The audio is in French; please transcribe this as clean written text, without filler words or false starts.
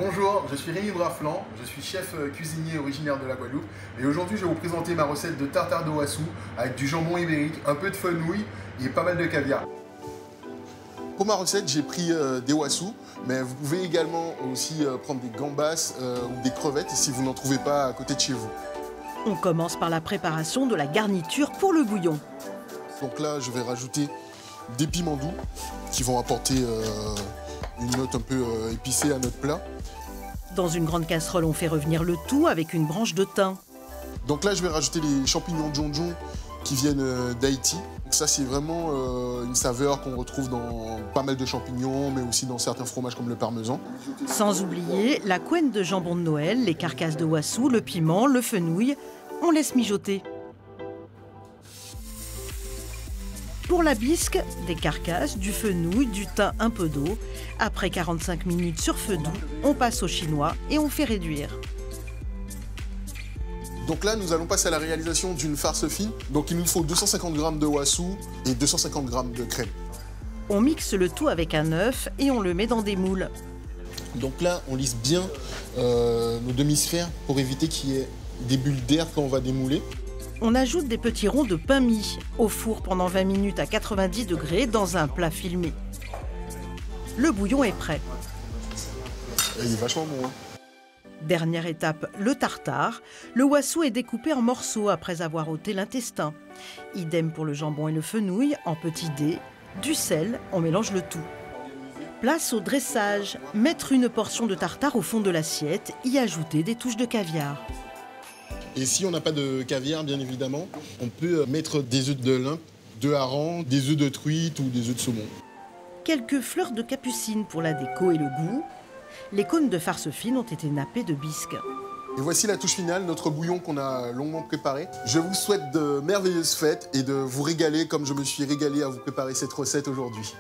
Bonjour, je suis Rémi Braflan, je suis chef cuisinier originaire de la Guadeloupe et aujourd'hui je vais vous présenter ma recette de tartare de wassou avec du jambon ibérique, un peu de fenouil et pas mal de caviar. Pour ma recette, j'ai pris des wassous, mais vous pouvez également aussi prendre des gambas ou des crevettes si vous n'en trouvez pas à côté de chez vous. On commence par la préparation de la garniture pour le bouillon. Donc là, je vais rajouter des piments doux qui vont apporter une note un peu épicée à notre plat. Dans une grande casserole, on fait revenir le tout avec une branche de thym. Donc là, je vais rajouter les champignons Djonjon qui viennent d'Haïti. Ça, c'est vraiment une saveur qu'on retrouve dans pas mal de champignons, mais aussi dans certains fromages comme le parmesan. Sans oublier la couenne de jambon de Noël, les carcasses de wassou, le piment, le fenouil. On laisse mijoter. Pour la bisque, des carcasses, du fenouil, du thym, un peu d'eau. Après 45 minutes sur feu doux, on passe au chinois et on fait réduire. Donc là, nous allons passer à la réalisation d'une farce fine. Donc il nous faut 250 g de wassou et 250 g de crème. On mixe le tout avec un œuf et on le met dans des moules. Donc là, on lisse bien nos demi-sphères pour éviter qu'il y ait des bulles d'air quand on va démouler. On ajoute des petits ronds de pain mis au four pendant 20 minutes à 90 degrés dans un plat filmé. Le bouillon est prêt. Il est vachement bon. Hein. Dernière étape, le tartare. Le wassou est découpé en morceaux après avoir ôté l'intestin. Idem pour le jambon et le fenouil, en petits dés, du sel, on mélange le tout. Place au dressage. Mettre une portion de tartare au fond de l'assiette, y ajouter des touches de caviar. Et si on n'a pas de caviar, bien évidemment, on peut mettre des œufs de lin, de hareng, des œufs de truite ou des œufs de saumon. Quelques fleurs de capucine pour la déco et le goût. Les cônes de farce fine ont été nappés de bisque. Et voici la touche finale, notre bouillon qu'on a longuement préparé. Je vous souhaite de merveilleuses fêtes et de vous régaler comme je me suis régalé à vous préparer cette recette aujourd'hui.